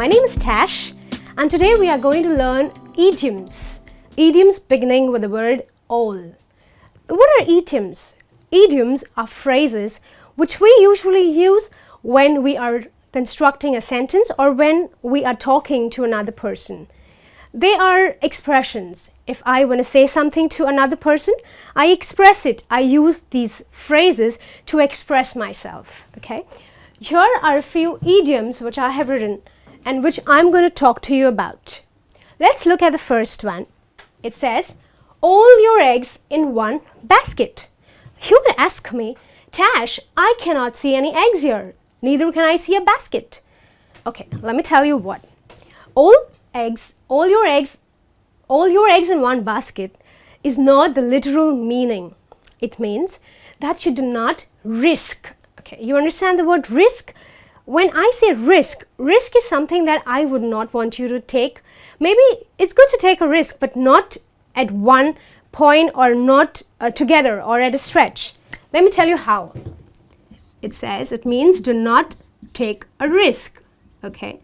My name is Tash, and today we are going to learn idioms. Idioms beginning with the word all. What are idioms? Idioms are phrases which we usually use when we are constructing a sentence or when we are talking to another person. They are expressions. If I want to say something to another person, I express it. I use these phrases to express myself. Okay? Here are a few idioms which I have written and which I'm going to talk to you about. Let's look at the first one. It says, all your eggs in one basket. You would ask me, Tash, I cannot see any eggs here. Neither can I see a basket. Okay, let me tell you what. All your eggs in one basket is not the literal meaning. It means that you do not risk. Okay, you understand the word risk? When I say risk is something that I would not want you to take. Maybe it's good to take a risk, but not at one point or not together or at a stretch. Let me tell you how. It means do not take a risk. Okay.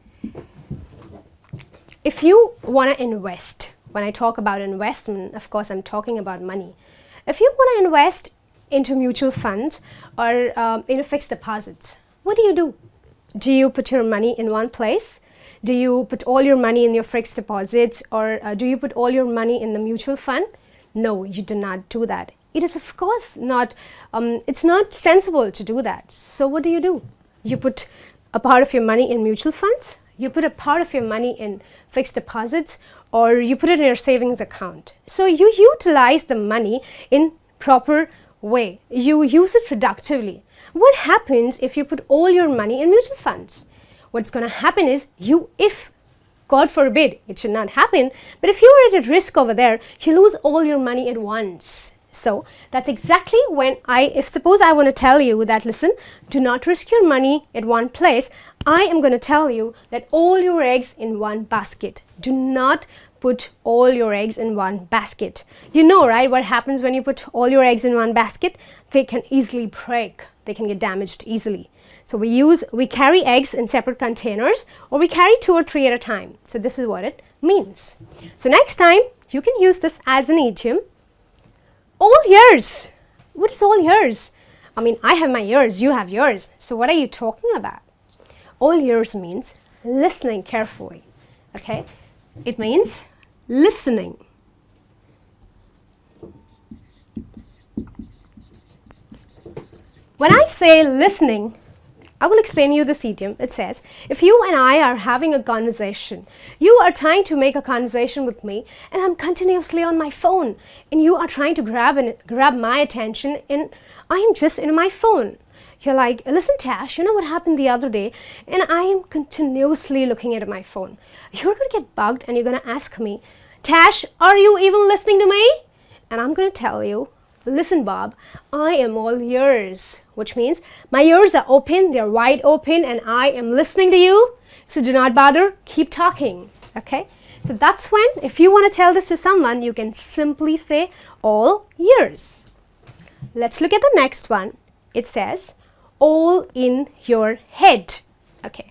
If you want to invest, when I talk about investment, of course, I'm talking about money. If you want to invest into mutual funds or into fixed deposits, what do? Do you put your money in one place? Do you put all your money in your fixed deposits, or do you put all your money in the mutual fund? No, you do not do that. It is of course not, it's not sensible to do that. So what do? You put a part of your money in mutual funds, you put a part of your money in fixed deposits, or you put it in your savings account. So you utilize the money in proper way. You use it productively. What happens if you put all your money in mutual funds? What's going to happen is if God forbid, it should not happen, but if you are at risk over there, you lose all your money at once. So that's exactly when if suppose I want to tell you that, listen, do not risk your money at one place, I am going to tell you that all your eggs in one basket. Do not put all your eggs in one basket. You know, right, what happens when you put all your eggs in one basket? They can easily break. They can get damaged easily. So we carry eggs in separate containers, or we carry 2 or 3 at a time. So this is what it means. So next time, you can use this as an idiom. All yours. What is all yours? I mean, I have my ears, you have yours. So what are you talking about? All yours means listening carefully. Okay? It means listening. When I say listening, I will explain you this idiom. It says, if you and I are having a conversation, you are trying to make a conversation with me, and I'm continuously on my phone, and you are trying to grab my attention, and I am just in my phone. You're like, listen, Tash, you know what happened the other day? And I am continuously looking at my phone. You're going to get bugged, and you're going to ask me, Tash, are you even listening to me? And I'm going to tell you, listen, Bob, I am all ears, which means my ears are open, they're wide open, and I am listening to you. So do not bother, keep talking. Okay? So that's when, if you want to tell this to someone, you can simply say all ears. Let's look at the next one. It says, all in your head. Okay.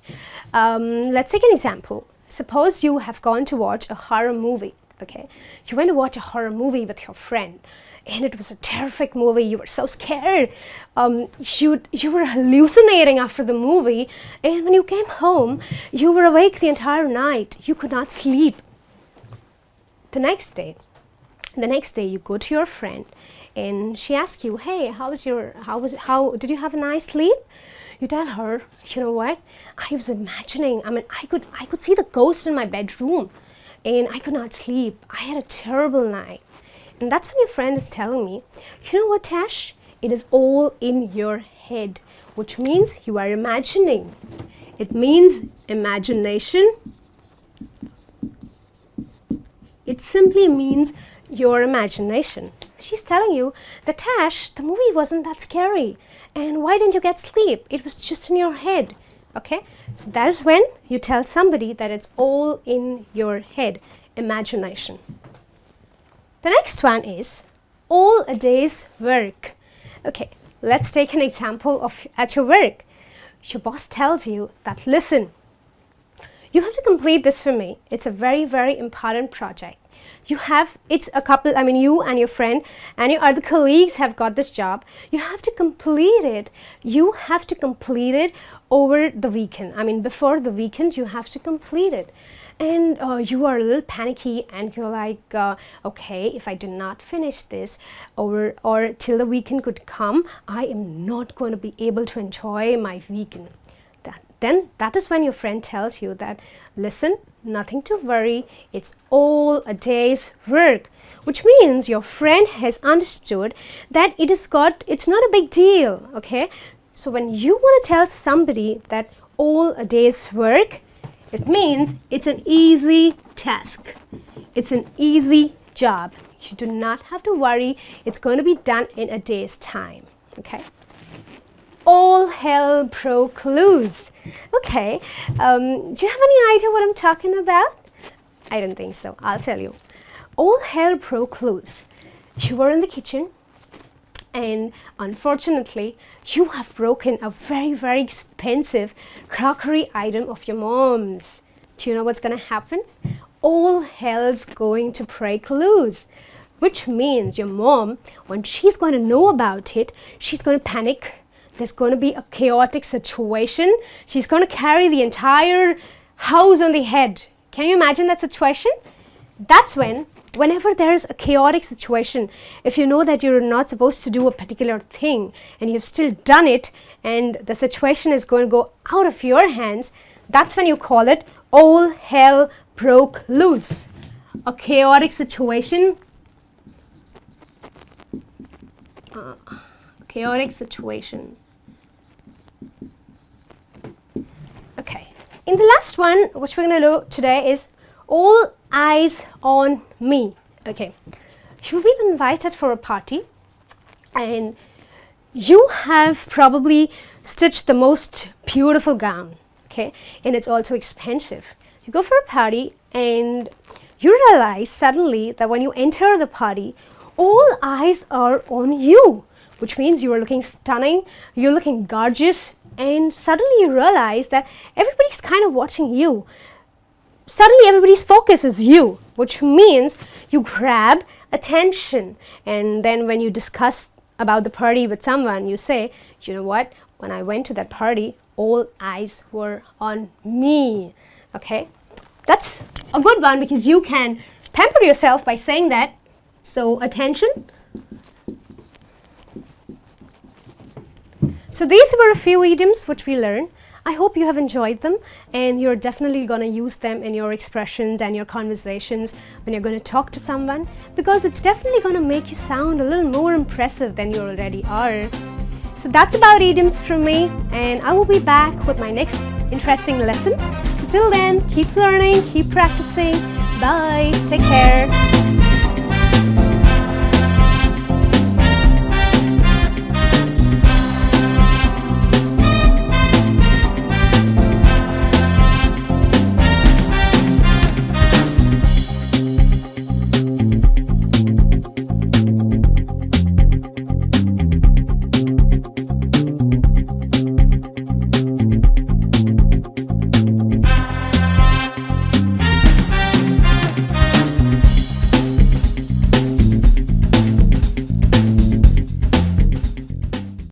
Let's take an example. Suppose you have gone to watch a horror movie. Okay. You went to watch a horror movie with your friend, and it was a terrific movie. You were so scared. You were hallucinating after the movie, and when you came home, you were awake the entire night. You could not sleep. The next day you go to your friend, and she asks you, hey, how did you have a nice sleep? You tell her, you know what? I was imagining, I could see the ghost in my bedroom, and I could not sleep. I had a terrible night. And that's when your friend is telling me, you know what, Tash? It is all in your head, which means you are imagining. It means imagination. It simply means your imagination. She's telling you that, Tash, the movie wasn't that scary. And why didn't you get sleep? It was just in your head. Okay? So that is when you tell somebody that it's all in your head. Imagination. The next one is all a day's work. Okay, let's take an example of at your work. Your boss tells you that, listen, You have to complete this for me. It's a very, very important project. It's a couple, I mean, you and your friend and your other colleagues have got this job. You have to complete it. You have to complete it over the weekend. I mean, before the weekend, you have to complete it. And you are a little panicky and you're like, okay, if I do not finish this or till the weekend could come, I am not going to be able to enjoy my weekend. Then that is when your friend tells you that, listen, nothing to worry, it's all a day's work, which means your friend has understood that it's not a big deal, okay? So when you want to tell somebody that all a day's work, it means it's an easy task. It's an easy job. You do not have to worry, it's going to be done in a day's time, okay? All hell broke loose. Okay, do you have any idea what I'm talking about? I don't think so. I'll tell you. All hell broke loose. You were in the kitchen and unfortunately you have broken a very, very expensive crockery item of your mom's. Do you know what's going to happen? All hell's going to break loose. Which means your mom, when she's going to know about it, she's going to panic. There's going to be a chaotic situation. She's going to carry the entire house on the head. Can you imagine that situation? That's whenever there's a chaotic situation, if you know that you're not supposed to do a particular thing and you've still done it and the situation is going to go out of your hands, that's when you call it all hell broke loose. A chaotic situation. Chaotic situation. Okay, in the last one, which we're going to do today is all eyes on me. Okay, you've been invited for a party and you have probably stitched the most beautiful gown, okay, and it's also expensive. You go for a party and you realize suddenly that when you enter the party, all eyes are on you, which means you are looking stunning, you're looking gorgeous, and suddenly you realize that everybody's kind of watching you. Suddenly everybody's focus is you, which means you grab attention. And then when you discuss about the party with someone, you say, you know what, when I went to that party, all eyes were on me. Okay, that's a good one because you can pamper yourself by saying that. So attention. So these were a few idioms which we learned. I hope you have enjoyed them and you're definitely going to use them in your expressions and your conversations when you're going to talk to someone, because it's definitely going to make you sound a little more impressive than you already are. So that's about idioms from me, and I will be back with my next interesting lesson. So till then, keep learning, keep practicing. Bye. Take care.